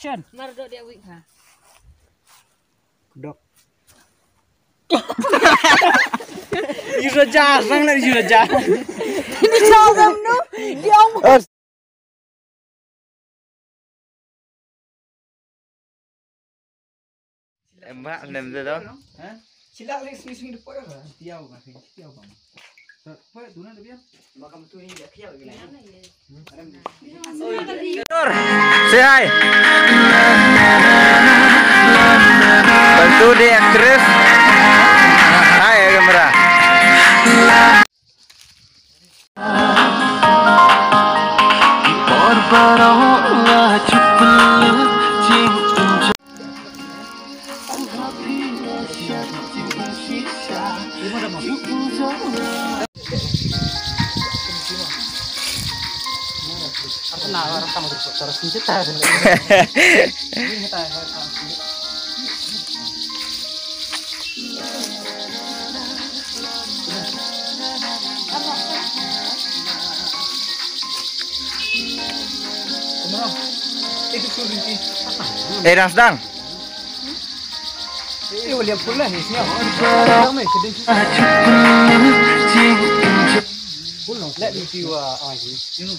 Action. Mardok dia wik ha. Dok. Sudah jarang lah, sudah jarang. Ini coba nu, dia omong. Mbak, nem tu dah. Hah? Sila sini depan lah. Tiaw kan, tiaw bang. Apa tu nak dia? Makam tu ni dia tiaw lagi. Say hi. Bantu di aktris. Hai kamera. Dah sedang. Boleh pula ni siap. Let me see Action.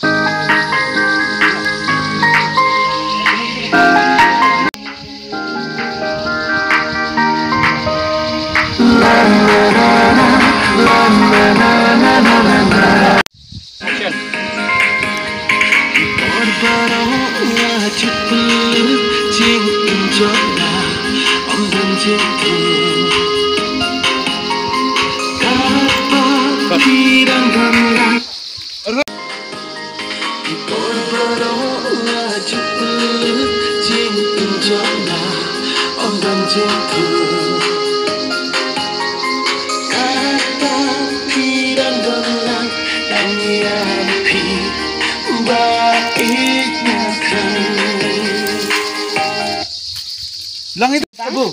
Lang itu bu,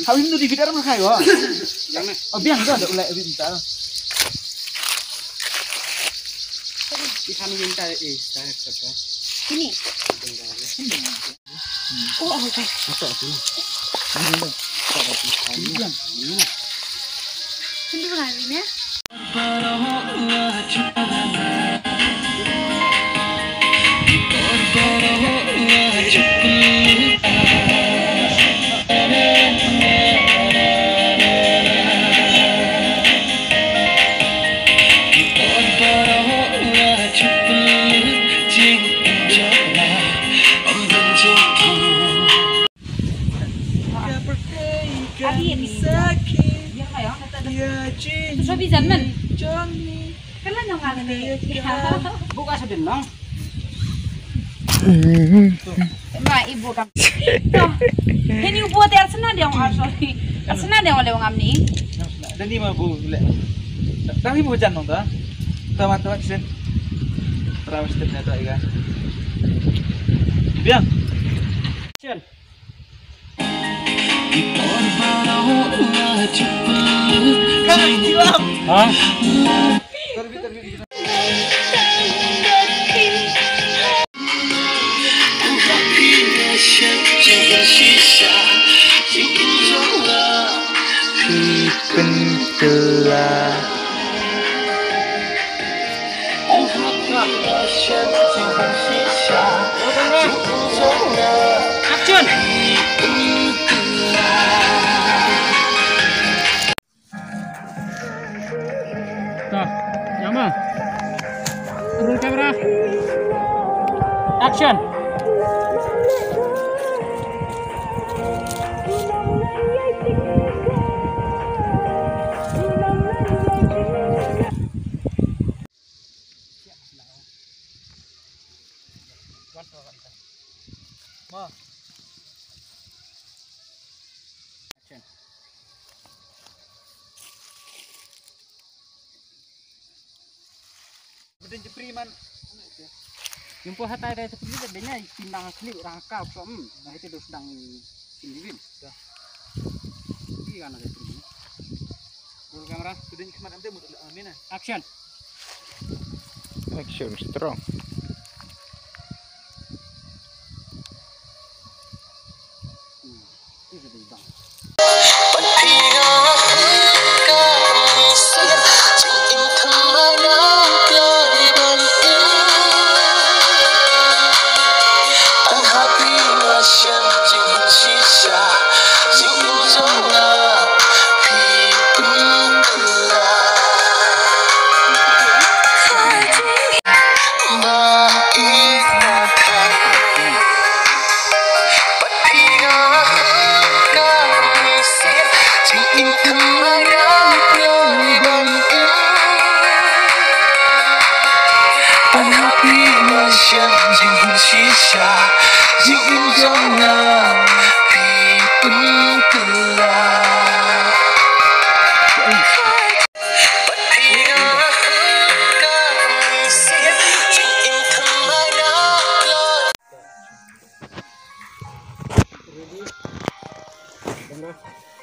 kawin tu di video mana kayu? Jangan. Oh biang tu ada ulai minta. Ikan minta saya kata. Ini. Oh, okey. Masuk aku. Ini mana ini ya? Terus bisa men? Kan lah jangan ni. Buka sedenang. Mak ibu kam. Ini ibu tiar senang dia orang sorry. Senang dia oleh orang ni. Dan ni mah bu, dah ibu hujan nong dah. Tamat sen. Terus stepnya tu ikan. Biang. Action. Hah? Terbit. Action. Nyama. Roll camera. Action. Ma. Action. Beden jepriman. Jumpa hatai dari seperti itu, adanya timbang klip rangkap so, nah itu sedang sindirian. Dah. Ini kan ada seperti ini. Roll kamera, sudah kemarin nanti mudah amin. Action. Action strong.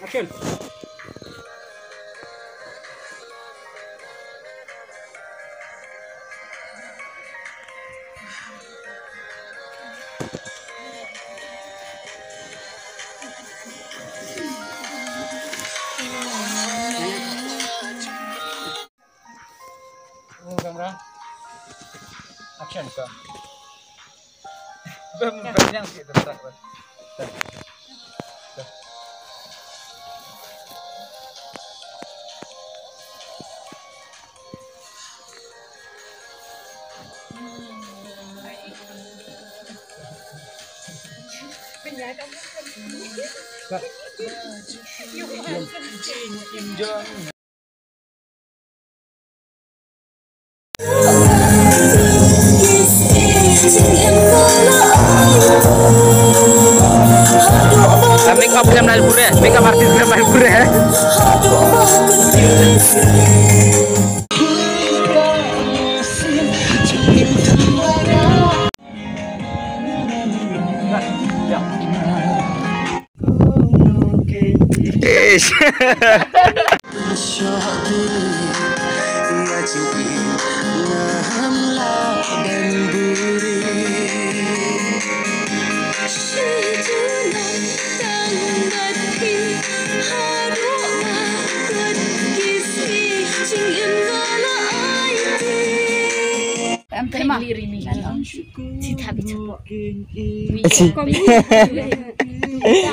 Action. Kamera. Action. Banyak sih terus. Make up Glam Nalpur है, make up artist Glam Nalpur है.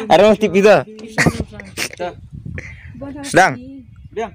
Ada mas TV tu. Sedang. Diam.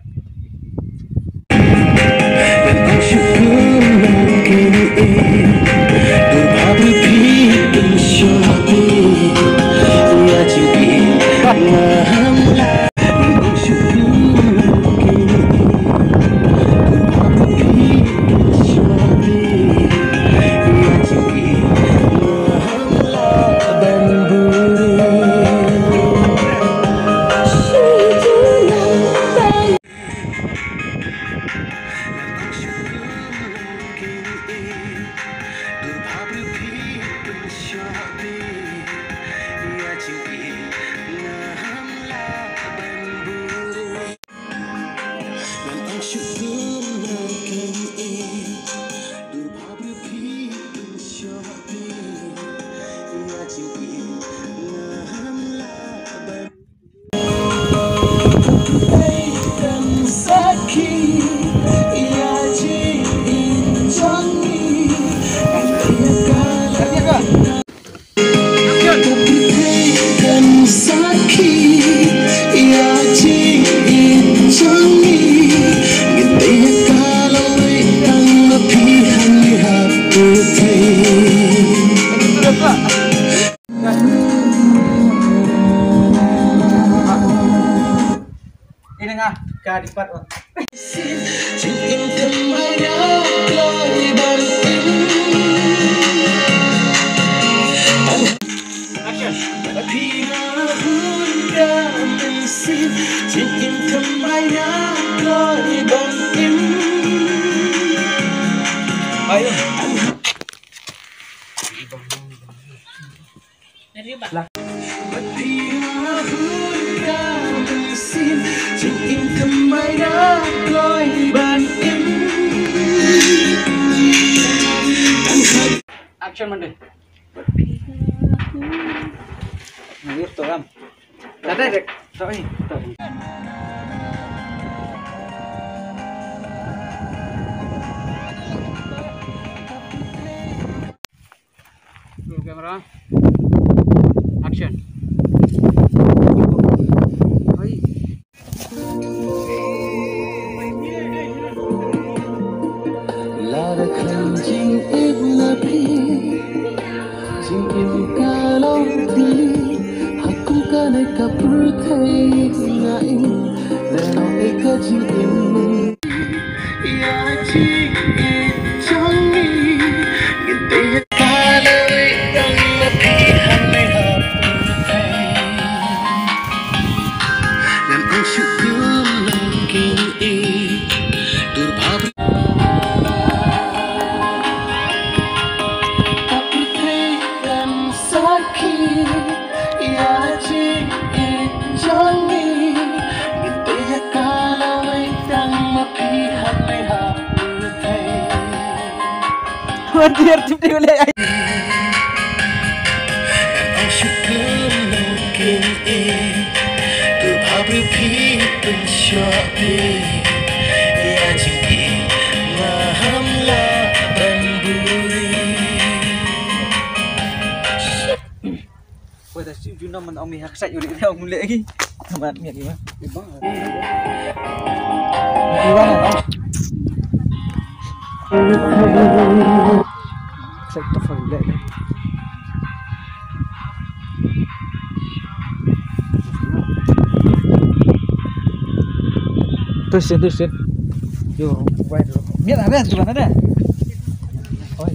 Ini ngah kadipat. Action mandi. Ngir tuh kan. Direct. Sorry. Camera. Action. Ôi ta siêu chúng nó mình ông mì hắc sạch rồi để theo lễ đi. Bạn miệng đi mà. Đi băng này không? Sạch tao phải lễ đấy. Tôi xin. Yo, quay rồi. Biết là chụp nó đây. Thôi.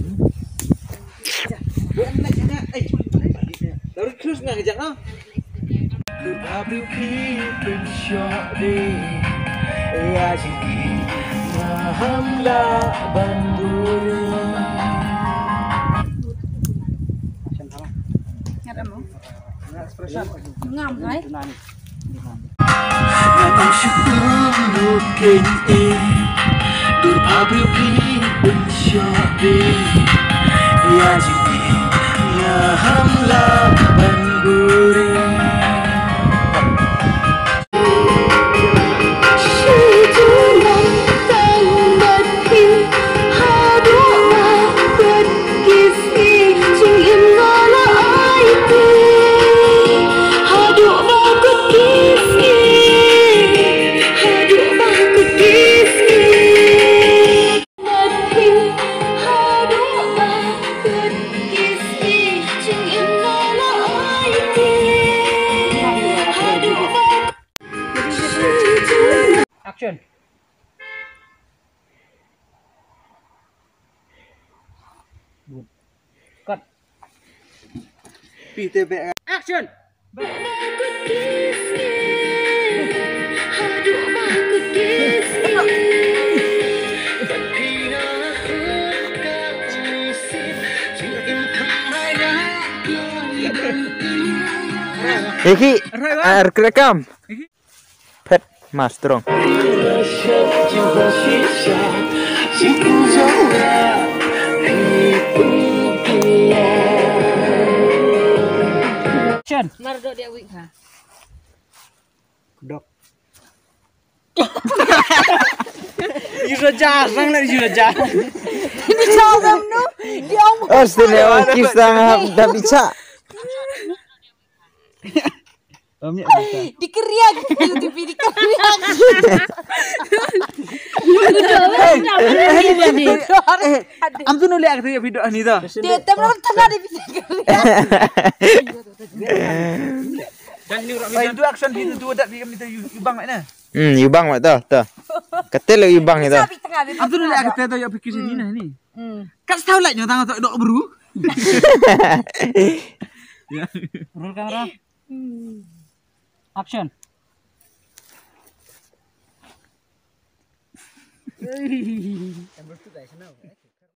Dari cruise nggak ngejak no? Ngam đấy. Action. Cut. Action. Iki rekam. Pet Mas Strong. Action. Mardo dia wik ha. Dok. Sudah jarang lah, sudah jarang. Ini jawab no. Dia omong. Ostine okis tang dah bisa. Dikeriak YouTube dikeriak. Am tu nulis aku video ni dah. Dia temen tengah di bisa keriak. Dan ni orang itu action itu tu ada di kami tu ibang mana? Ibang mak tu. Ketel lagi ibang itu. Am tu nulis aku tu ya fikir sini nah ni. Kan tahu lah nyata tak dok beru. Roll kamera. Action. Yang bertu dah sana.